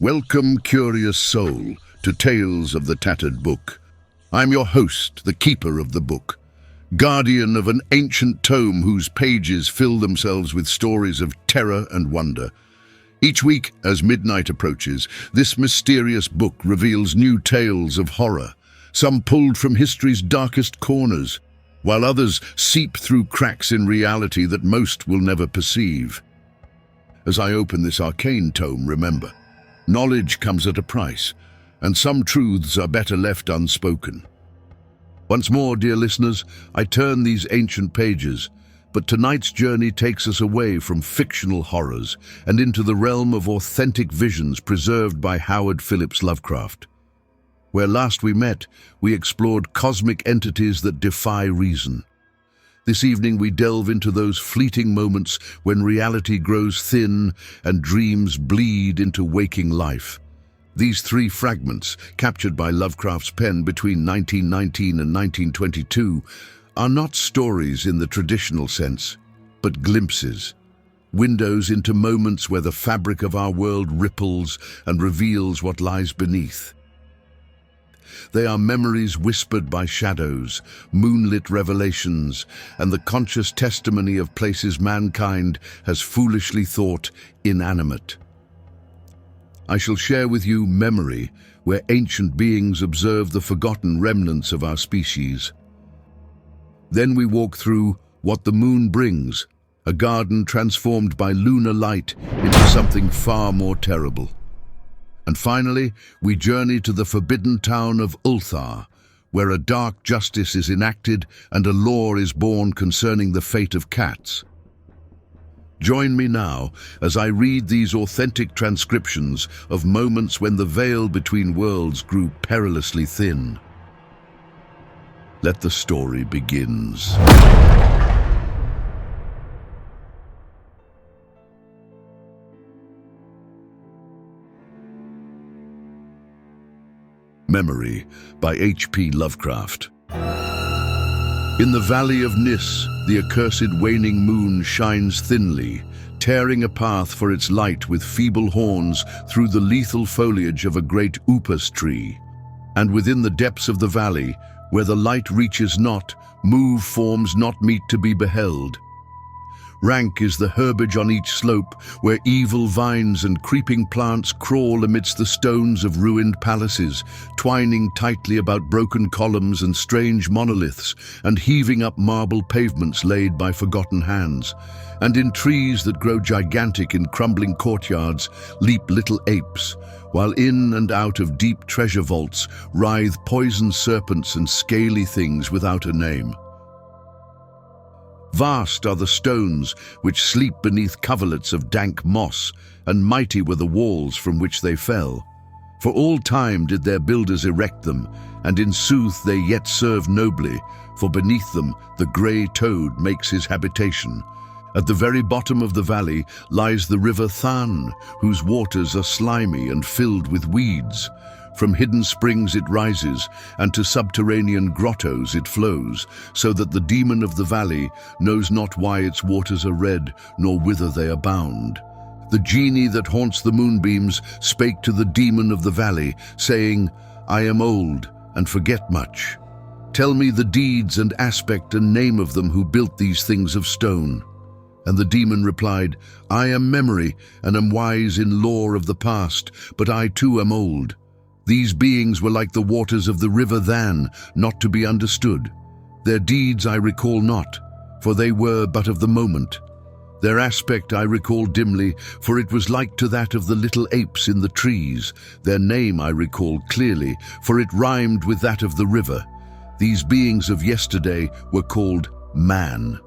Welcome, curious soul, to Tales of the Tattered Book. I'm your host, the keeper of the book, guardian of an ancient tome whose pages fill themselves with stories of terror and wonder. Each week, as midnight approaches, this mysterious book reveals new tales of horror, some pulled from history's darkest corners, while others seep through cracks in reality that most will never perceive. As I open this arcane tome, remember, knowledge comes at a price, and some truths are better left unspoken. Once more, dear listeners, I turn these ancient pages, but tonight's journey takes us away from fictional horrors and into the realm of authentic visions preserved by Howard Phillips Lovecraft. Where last we met, we explored cosmic entities that defy reason. This evening we delve into those fleeting moments when reality grows thin and dreams bleed into waking life. These three fragments, captured by Lovecraft's pen between 1919 and 1922, are not stories in the traditional sense, but glimpses, windows into moments where the fabric of our world ripples and reveals what lies beneath. They are memories whispered by shadows, moonlit revelations, and the conscious testimony of places mankind has foolishly thought inanimate. I shall share with you memory, where ancient beings observe the forgotten remnants of our species. Then we walk through What the Moon Brings, a garden transformed by lunar light into something far more terrible. And finally, we journey to the forbidden town of Ulthar, where a dark justice is enacted and a law is born concerning the fate of cats. Join me now as I read these authentic transcriptions of moments when the veil between worlds grew perilously thin. Let the story begins. Memory by H.P. Lovecraft. In the valley of Nis, the accursed waning moon shines thinly, tearing a path for its light with feeble horns through the lethal foliage of a great upas tree. And within the depths of the valley, where the light reaches not, move forms not meet to be beheld. Rank is the herbage on each slope, where evil vines and creeping plants crawl amidst the stones of ruined palaces, twining tightly about broken columns and strange monoliths, and heaving up marble pavements laid by forgotten hands. And in trees that grow gigantic in crumbling courtyards leap little apes, while in and out of deep treasure vaults writhe poison serpents and scaly things without a name. Vast are the stones which sleep beneath coverlets of dank moss, and mighty were the walls from which they fell. For all time did their builders erect them, and in sooth they yet serve nobly, for beneath them the grey toad makes his habitation. At the very bottom of the valley lies the river Than, whose waters are slimy and filled with weeds. From hidden springs it rises, and to subterranean grottos it flows, so that the demon of the valley knows not why its waters are red, nor whither they are bound. The genie that haunts the moonbeams spake to the demon of the valley, saying, I am old, and forget much. Tell me the deeds and aspect and name of them who built these things of stone. And the demon replied, I am memory, and am wise in lore of the past, but I too am old. These beings were like the waters of the river Than, not to be understood. Their deeds I recall not, for they were but of the moment. Their aspect I recall dimly, for it was like to that of the little apes in the trees. Their name I recall clearly, for it rhymed with that of the river. These beings of yesterday were called man.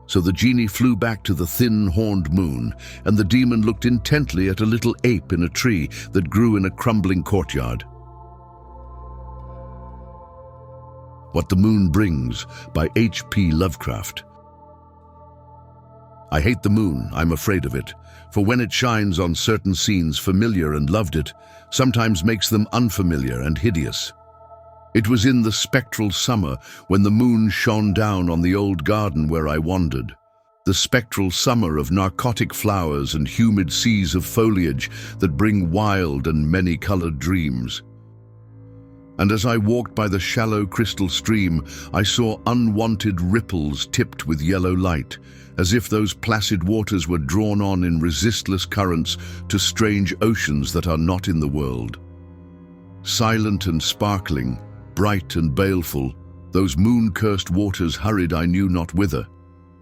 So the genie flew back to the thin-horned moon, and the demon looked intently at a little ape in a tree that grew in a crumbling courtyard. What the Moon Brings by H.P. Lovecraft. I hate the moon, I'm afraid of it, for when it shines on certain scenes familiar and loved it, sometimes makes them unfamiliar and hideous. It was in the spectral summer when the moon shone down on the old garden where I wandered. the spectral summer of narcotic flowers and humid seas of foliage that bring wild and many-colored dreams. And as I walked by the shallow crystal stream, I saw unwanted ripples tipped with yellow light, as if those placid waters were drawn on in resistless currents to strange oceans that are not in the world. Silent and sparkling, bright and baleful, those moon-cursed waters hurried I knew not whither,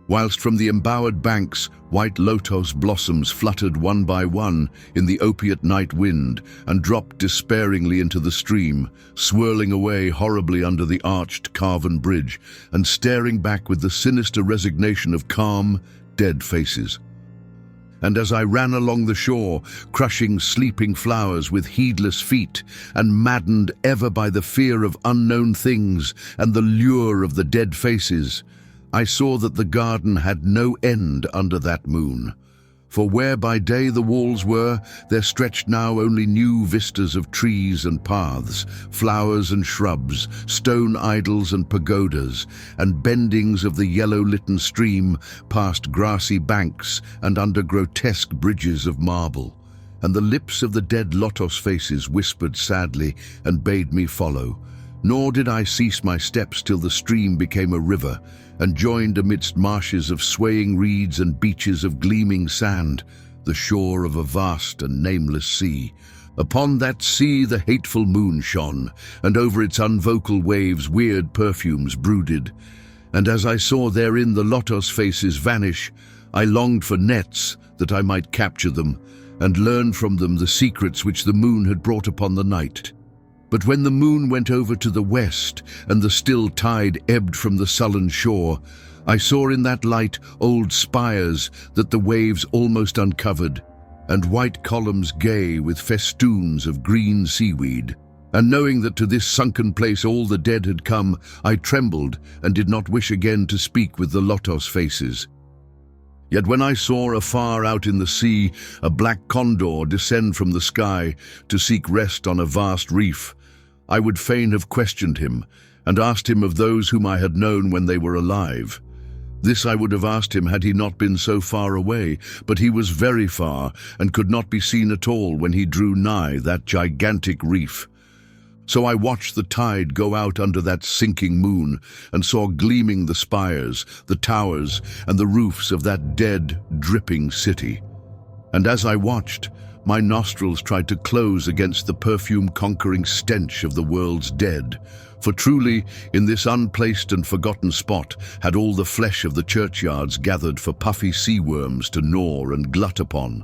whilst from the embowered banks white lotus blossoms fluttered one by one in the opiate night wind and dropped despairingly into the stream, swirling away horribly under the arched carven bridge and staring back with the sinister resignation of calm, dead faces. And as I ran along the shore, crushing sleeping flowers with heedless feet, and maddened ever by the fear of unknown things and the lure of the dead faces, I saw that the garden had no end under that moon. For where by day the walls were, there stretched now only new vistas of trees and paths, flowers and shrubs, stone idols and pagodas, and bendings of the yellow-litten stream past grassy banks and under grotesque bridges of marble. And the lips of the dead lotos faces whispered sadly and bade me follow. Nor did I cease my steps till the stream became a river, and joined amidst marshes of swaying reeds and beaches of gleaming sand, the shore of a vast and nameless sea. Upon that sea the hateful moon shone, and over its unvocal waves weird perfumes brooded. And as I saw therein the lotos faces vanish, I longed for nets that I might capture them, and learn from them the secrets which the moon had brought upon the night. But when the moon went over to the west, and the still tide ebbed from the sullen shore, I saw in that light old spires that the waves almost uncovered, and white columns gay with festoons of green seaweed. And knowing that to this sunken place all the dead had come, I trembled and did not wish again to speak with the lotos faces. Yet when I saw afar out in the sea a black condor descend from the sky to seek rest on a vast reef, I would fain have questioned him, and asked him of those whom I had known when they were alive. This I would have asked him had he not been so far away, but he was very far, and could not be seen at all when he drew nigh that gigantic reef. So I watched the tide go out under that sinking moon, and saw gleaming the spires, the towers, and the roofs of that dead, dripping city. And as I watched, my nostrils tried to close against the perfume-conquering stench of the world's dead. For truly, in this unplaced and forgotten spot had all the flesh of the churchyards gathered for puffy sea worms to gnaw and glut upon.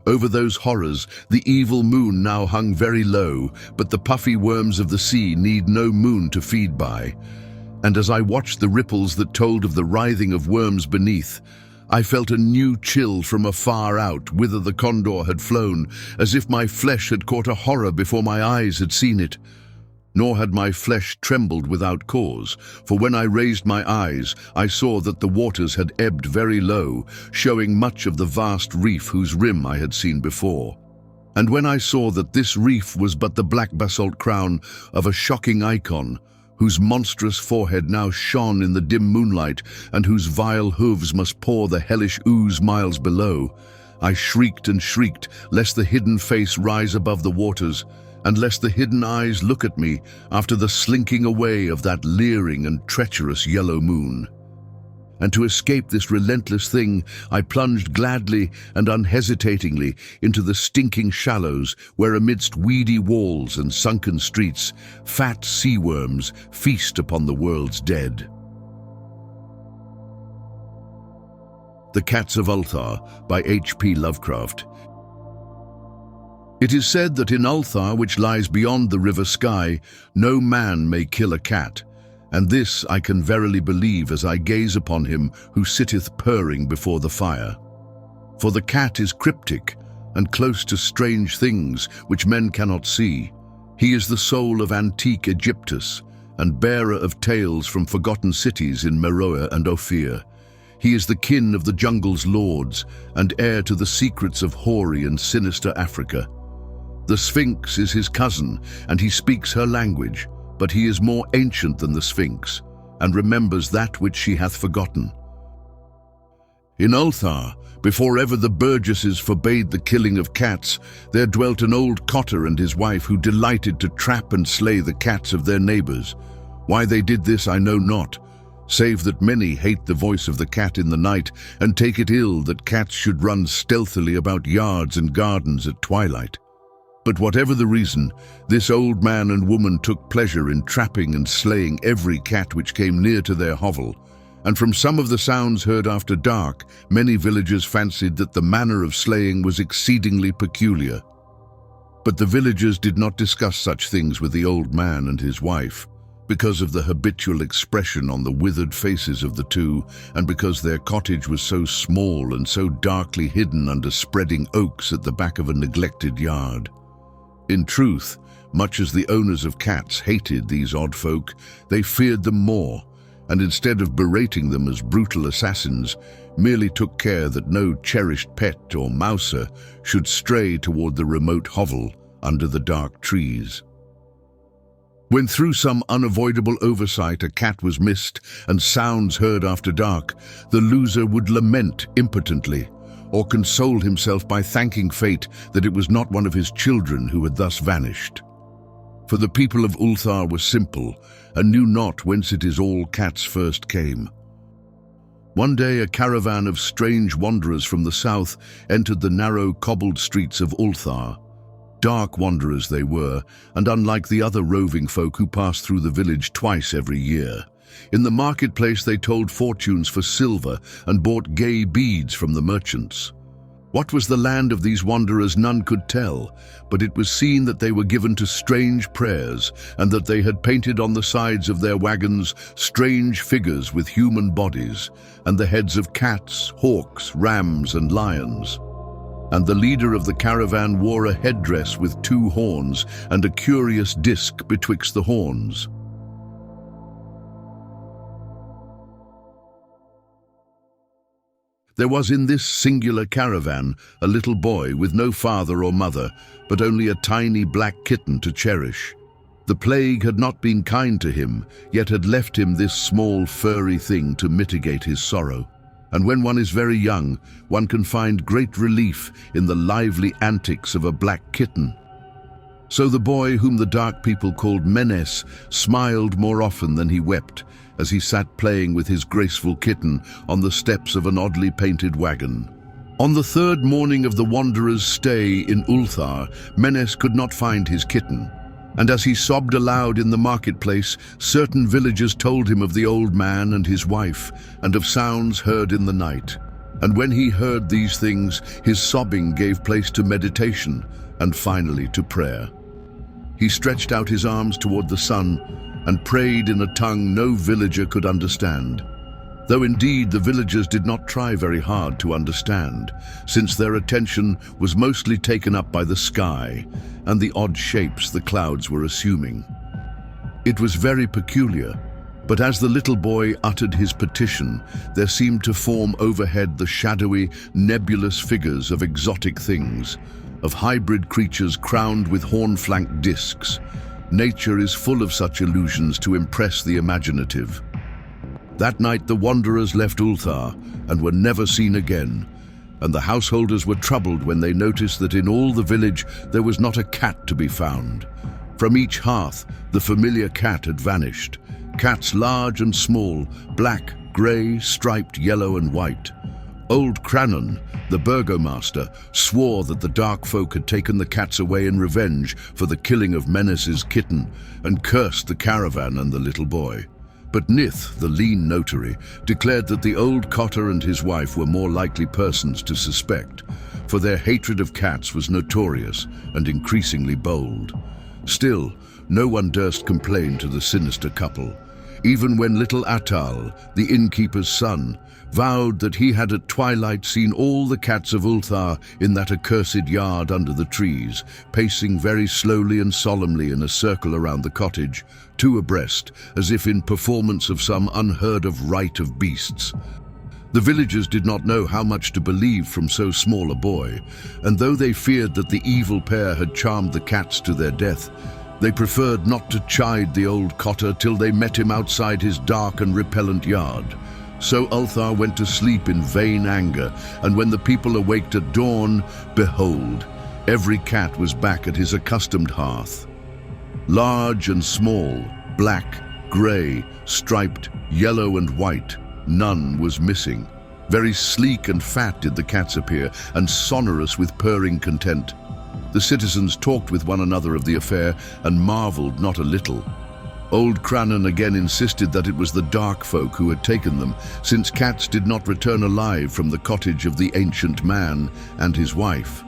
Over those horrors, the evil moon now hung very low, but the puffy worms of the sea need no moon to feed by. And as I watched the ripples that told of the writhing of worms beneath, I felt a new chill from afar out whither the condor had flown, as if my flesh had caught a horror before my eyes had seen it. Nor had my flesh trembled without cause, for when I raised my eyes, I saw that the waters had ebbed very low, showing much of the vast reef whose rim I had seen before. And when I saw that this reef was but the black basalt crown of a shocking icon, whose monstrous forehead now shone in the dim moonlight, and whose vile hooves must pour the hellish ooze miles below, I shrieked and shrieked, lest the hidden face rise above the waters, and lest the hidden eyes look at me after the slinking away of that leering and treacherous yellow moon. And to escape this relentless thing, I plunged gladly and unhesitatingly into the stinking shallows where amidst weedy walls and sunken streets, fat sea worms feast upon the world's dead. The Cats of Ulthar by H.P. Lovecraft. It is said that in Ulthar, which lies beyond the river Sky, no man may kill a cat. And this I can verily believe as I gaze upon him who sitteth purring before the fire. For the cat is cryptic and close to strange things which men cannot see. He is the soul of antique Egyptus and bearer of tales from forgotten cities in Meroe and Ophir. He is the kin of the jungle's lords and heir to the secrets of hoary and sinister Africa. The Sphinx is his cousin, and he speaks her language, but he is more ancient than the Sphinx, and remembers that which she hath forgotten. In Ulthar, before ever the burgesses forbade the killing of cats, there dwelt an old cotter and his wife who delighted to trap and slay the cats of their neighbors. Why they did this I know not, save that many hate the voice of the cat in the night and take it ill that cats should run stealthily about yards and gardens at twilight. But whatever the reason, this old man and woman took pleasure in trapping and slaying every cat which came near to their hovel, and from some of the sounds heard after dark, many villagers fancied that the manner of slaying was exceedingly peculiar. But the villagers did not discuss such things with the old man and his wife, because of the habitual expression on the withered faces of the two, and because their cottage was so small and so darkly hidden under spreading oaks at the back of a neglected yard. In truth, much as the owners of cats hated these odd folk, they feared them more, and instead of berating them as brutal assassins, merely took care that no cherished pet or mouser should stray toward the remote hovel under the dark trees. When through some unavoidable oversight a cat was missed and sounds heard after dark, the loser would lament impotently, or console himself by thanking fate that it was not one of his children who had thus vanished. For the people of Ulthar were simple, and knew not whence it is all cats first came. One day a caravan of strange wanderers from the south entered the narrow cobbled streets of Ulthar. Dark wanderers they were, and unlike the other roving folk who passed through the village twice every year. In the marketplace they told fortunes for silver and bought gay beads from the merchants. What was the land of these wanderers none could tell, but it was seen that they were given to strange prayers, and that they had painted on the sides of their wagons strange figures with human bodies, and the heads of cats, hawks, rams, and lions. And the leader of the caravan wore a headdress with 2 horns and a curious disc betwixt the horns. There was in this singular caravan a little boy with no father or mother, but only a tiny black kitten to cherish. The plague had not been kind to him, yet had left him this small furry thing to mitigate his sorrow. And when one is very young, one can find great relief in the lively antics of a black kitten. So the boy, whom the dark people called Menes, smiled more often than he wept, as he sat playing with his graceful kitten on the steps of an oddly painted wagon. On the 3rd morning of the wanderer's stay in Ulthar, Menes could not find his kitten, and as he sobbed aloud in the marketplace, certain villagers told him of the old man and his wife, and of sounds heard in the night. And when he heard these things, his sobbing gave place to meditation, and finally to prayer. He stretched out his arms toward the sun, and prayed in a tongue no villager could understand. Though indeed the villagers did not try very hard to understand, since their attention was mostly taken up by the sky and the odd shapes the clouds were assuming. It was very peculiar, but as the little boy uttered his petition, there seemed to form overhead the shadowy, nebulous figures of exotic things, of hybrid creatures crowned with horn-flanked discs. Nature is full of such illusions to impress the imaginative. That night the wanderers left Ulthar and were never seen again, and the householders were troubled when they noticed that in all the village there was not a cat to be found. From each hearth the familiar cat had vanished. Cats large and small, black, grey, striped, yellow and white. Old Crannon, the burgomaster, swore that the dark folk had taken the cats away in revenge for the killing of Menes's kitten, and cursed the caravan and the little boy. But Nith, the lean notary, declared that the old cotter and his wife were more likely persons to suspect, for their hatred of cats was notorious and increasingly bold. Still, no one durst complain to the sinister couple, even when little Atal, the innkeeper's son, vowed that he had at twilight seen all the cats of Ulthar in that accursed yard under the trees, pacing very slowly and solemnly in a circle around the cottage, 2 abreast, as if in performance of some unheard-of rite of beasts. The villagers did not know how much to believe from so small a boy, and though they feared that the evil pair had charmed the cats to their death, they preferred not to chide the old cotter till they met him outside his dark and repellent yard. So Ulthar went to sleep in vain anger, and when the people awaked at dawn, behold, every cat was back at his accustomed hearth. Large and small, black, grey, striped, yellow and white, none was missing. Very sleek and fat did the cats appear, and sonorous with purring content. The citizens talked with one another of the affair, and marvelled not a little. Old Crannan again insisted that it was the dark folk who had taken them, since cats did not return alive from the cottage of the ancient man and his wife.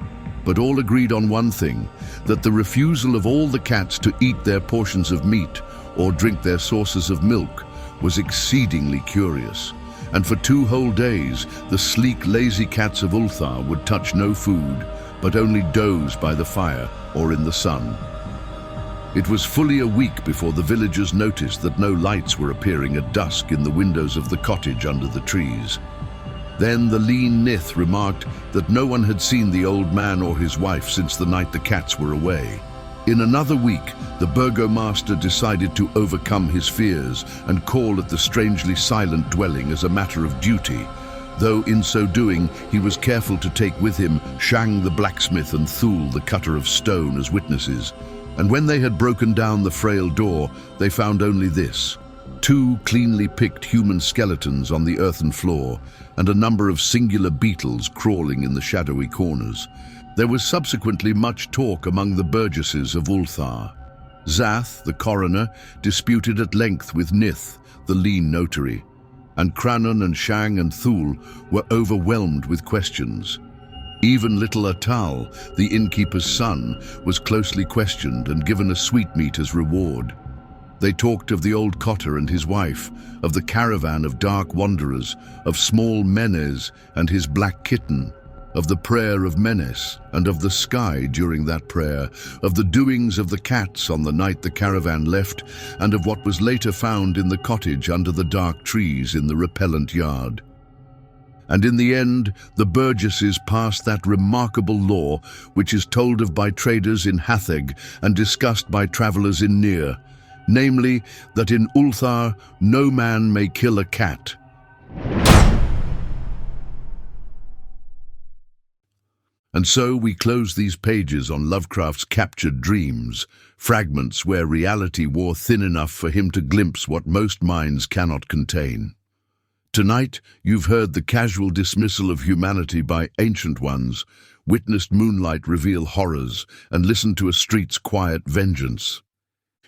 But all agreed on one thing, that the refusal of all the cats to eat their portions of meat or drink their sources of milk was exceedingly curious. And for 2 whole days, the sleek, lazy cats of Ulthar would touch no food, but only doze by the fire or in the sun. It was fully a week before the villagers noticed that no lights were appearing at dusk in the windows of the cottage under the trees. Then the lean Nith remarked that no one had seen the old man or his wife since the night the cats were away. In another week, the burgomaster decided to overcome his fears and call at the strangely silent dwelling as a matter of duty, though in so doing he was careful to take with him Shang the blacksmith and Thul the cutter of stone as witnesses. And when they had broken down the frail door, they found only this: 2 cleanly picked human skeletons on the earthen floor, and a number of singular beetles crawling in the shadowy corners. There was subsequently much talk among the burgesses of Ulthar. Zath, the coroner, disputed at length with Nith, the lean notary, and Crannan and Shang and Thul were overwhelmed with questions. Even little Atal, the innkeeper's son, was closely questioned and given a sweetmeat as reward. They talked of the old cotter and his wife, of the caravan of dark wanderers, of small Menes and his black kitten, of the prayer of Menes and of the sky during that prayer, of the doings of the cats on the night the caravan left, and of what was later found in the cottage under the dark trees in the repellent yard. And in the end, the burgesses passed that remarkable law which is told of by traders in Hatheg and discussed by travellers in Nir, namely, that in Ulthar no man may kill a cat. And so we close these pages on Lovecraft's captured dreams, fragments where reality wore thin enough for him to glimpse what most minds cannot contain. Tonight, you've heard the casual dismissal of humanity by ancient ones, witnessed moonlight reveal horrors, and listened to a street's quiet vengeance.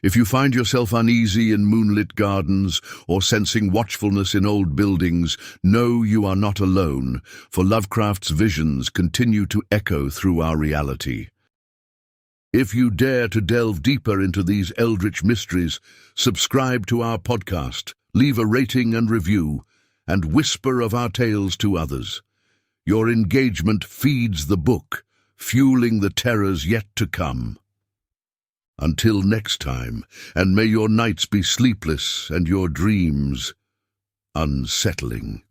If you find yourself uneasy in moonlit gardens or sensing watchfulness in old buildings, know you are not alone, for Lovecraft's visions continue to echo through our reality. If you dare to delve deeper into these eldritch mysteries, subscribe to our podcast, leave a rating and review, and whisper of our tales to others. Your engagement feeds the book, fueling the terrors yet to come. Until next time, and may your nights be sleepless and your dreams unsettling.